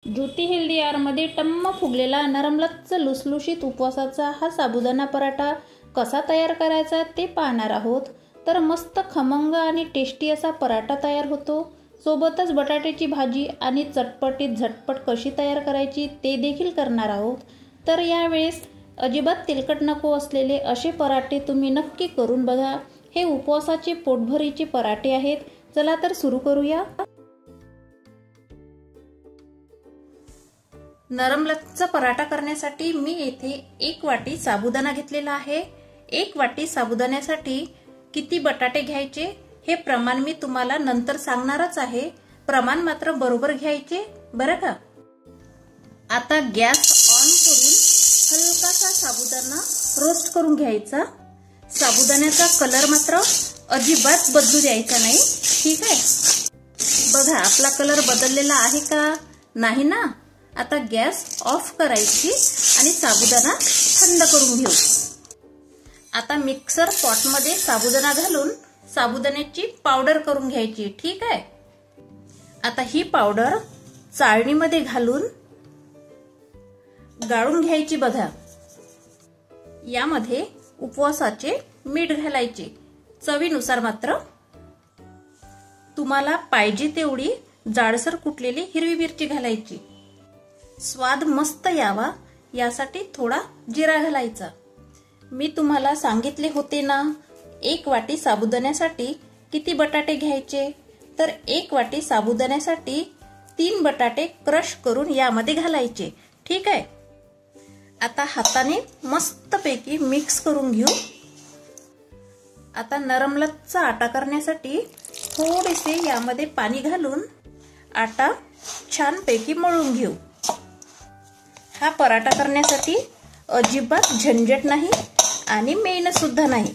ज्योती healthy यारमध्ये टम्म फुगलेला नरमलच्च लुसलुशीत उपवासाचा हा साबुदाणा पराठा कसा तयार करायचा ते पाहणार आहोत। तर मस्त खमंग आणि टेस्टी असा पराठा तयार होतो। सोबतच बटाट्याची भाजी आणि चटपटीत झटपट कशी तयार करायची ते देखील करणार आहोत। तर यावेळेस अजिबात तेलकट नको असलेले असे पराठे तुम्ही नक्की करून बघा। हे उपवासाचे पोटभरीचे पराठे आहेत। चला तर सुरू करूया। नरमलच्च पराठा करण्यासाठी मी येथे 1 वाटी साबुदाणा घेतलेला आहे। 1 वाटी साबुदाण्यासाठी किती बटाटे घ्यायचे हे प्रमाण मी तुम्हाला नंतर सांगणारच आहे। प्रमाण मात्र बरोबर घ्यायचे बरं का। आता गॅस ऑन करून हलकासा साबुदाणा रोस्ट करून घ्यायचा। साबुदाण्याचा कलर मात्र अजिबात बदलू द्यायचा नाही, ठीक आहे। बघा आपला कलर बदललेला आहे का नाही ना। आता गॅस ऑफ करायची आणि साबुदाणा थंड करून घेऊ। आता मिक्सर पॉट मध्ये साबुदाणा घालून साबुदाण्याची पावडर करून घ्यायची, ठीक आहे। आता ही पावडर चाळणीमध्ये घालून गाळून घ्यायची। बघा यामध्ये उपवासाचे मीठ घालायचे, चवीनुसार मात्र। तुम्हाला पाहिजे तेवढी जाडसर कुटलेली हिरवी मिरची घालायची। स्वाद मस्त यावा यासाठी थोडा जिरा घालायचा। मी तुम्हाला सांगितले होते ना 1 वाटी साबुदाण्यासाठी किती बटाटे घ्यायचे। तर 1 वाटी साबुदाण्यासाठी 3 बटाटे क्रश करून यामध्ये घालायचे, ठीक आहे। आता हाताने मस्तपैकी मिक्स करून घेऊ। आता नरमलच्च आटा करण्यासाठी थोडेसे यामध्ये पाणी घालून आटा छानपैकी मळून घेऊ। हा पराठा करण्यासाठी अजिबात झंझट नाही आणि मेहनत सुद्धा नाही।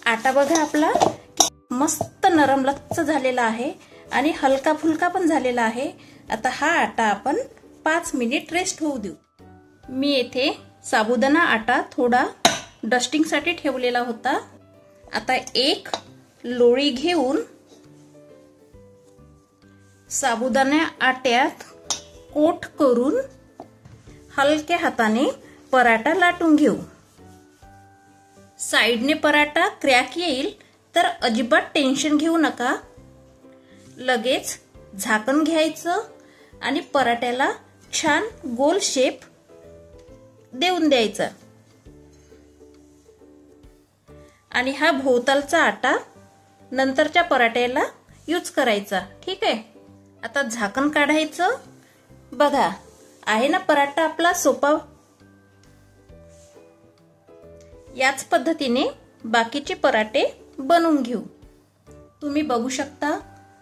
आटा बघा आपला मस्त नरमलच्च झालेला आहे आणि हलका फुलका पण झालेला आहे। आता हा आटा आपण 5 मिनिट रेस्ट होऊ देऊ। मी येथे साबुदाणा आटा थोडा डस्टिंग साठी ठेवलेला होता। आता एक लोळी घेऊन साबुदाणा आट्यात कोट करून हलक्या हाताने पराठा लाटून घेऊ। साइडने पराठा क्रॅक येईल तर अजिबात टेन्शन घेऊ नका। लगेच झाकण घ्यायचं आणि पराठ्याला छान गोल शेप देऊन द्यायचा आणि हा भोवतालचा आटा नंतरच्या पराठ्याला यूज करायचा, ठीक आहे। आता झाकण काढायचं। बघा आहे ना पराठा आपला सोपा। याच पद्धतीने बाकीचे पराठे बनवून घेऊ। तुम्ही बघू शकता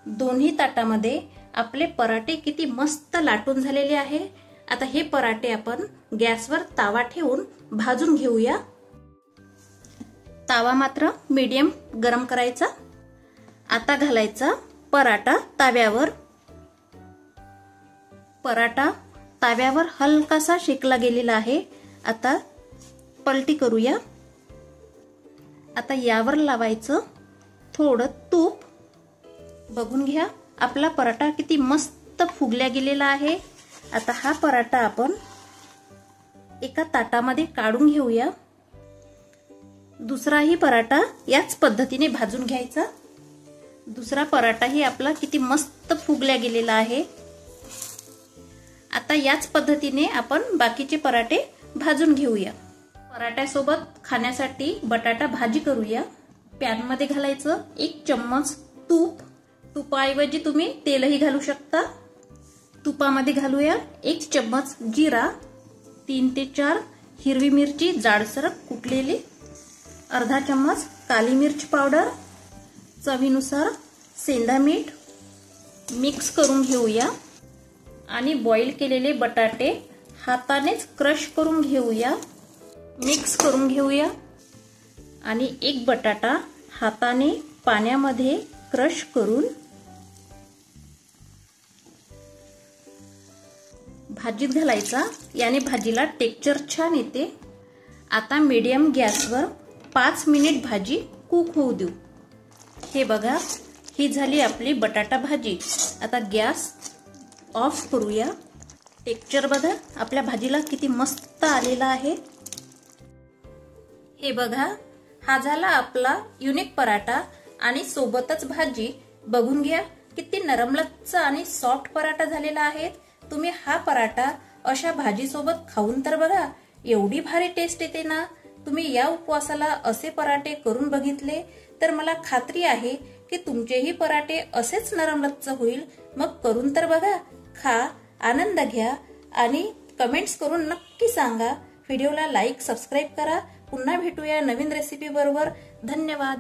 दोन्ही ताटामध्ये आपले पराठे किती मस्त लाटून झालेले आहे। आता हे पराठे आपण गॅसवर तावा ठेवून भाजून घेऊया। तावा मात्र मीडियम गरम करायचा। आता घालायचा पराठा ताव्यावर। पराठा ताव्यावर हलकासा शेकला गेलेला आहे। आता पलटी करूया। आता यावर लावायचं थोडं तूप। बघून घ्या आपला पराठा किती मस्त फुगल्या गेलेला आहे। आता हा पराठा आपण एका ताटामध्ये काढून घेऊया। दुसराही पराठा याच पद्धतीने भाजून घ्यायचा। दुसरा पराठाही आपला किती मस्त फुगल्या गेलेला आहे। आता याच पद्धतीने आपण बाकीचे पराठे भाजून घेऊया। पराठ्यासोबत खाण्यासाठी बटाटा भाजी करूया। पॅन मध्ये घालायचं 1 चम्मच तूप। तुपाऐवजी तुम्ही तेलही घालू शकता। तुपामध्ये घालूया 1 चम्मच जिरा, 3 ते 4 हिरवी मिरची जाडसर कुटलेली, अर्धा चम्मच काली मिर्च पावडर, चवीनुसार सेंधा मीठ। मिक्स करून घेऊया आणि बॉईल केलेले बटाटे हातानेच क्रश करून घेऊया। मिक्स करून घेऊया आणि 1 बटाटा हाताने पाण्यामध्ये क्रश करून भाजीत घालायचा। याने भाजीला टेक्स्चर छान येते। आता मीडियम गॅसवर 5 मिनिट भाजी कुक होऊ देऊ। हे बघा ही झाली आपली बटाटा भाजी। आता गॅस ऑफ करूया। टेक्स्चर बघा आपल्या भाजीला किती मस्त आलेला आहे। हे बघा हा झाला आपला युनिक पराठा आणि सोबतच भाजी। बघून घ्या किती नरमलच्च आणि सॉफ्ट पराठा झालेला आहे। तुम्ही हा पराठा अशा भाजी सोबत खाऊन तर बघा, एवढी भारी टेस्ट येते ना। तुम्ही या उपवासाला असे पराठे करून बघितले तर मला खात्री आहे की तुमचेही पराठे असेच नरमलच्च होईल। मग करून तर बघा, खा, आनंद घ्या आणि कमेंट्स करून नक्की सांगा। व्हिडिओला लाईक, सबस्क्राईब करा। पुन्हा भेटूया नवीन रेसिपी बरोबर। धन्यवाद।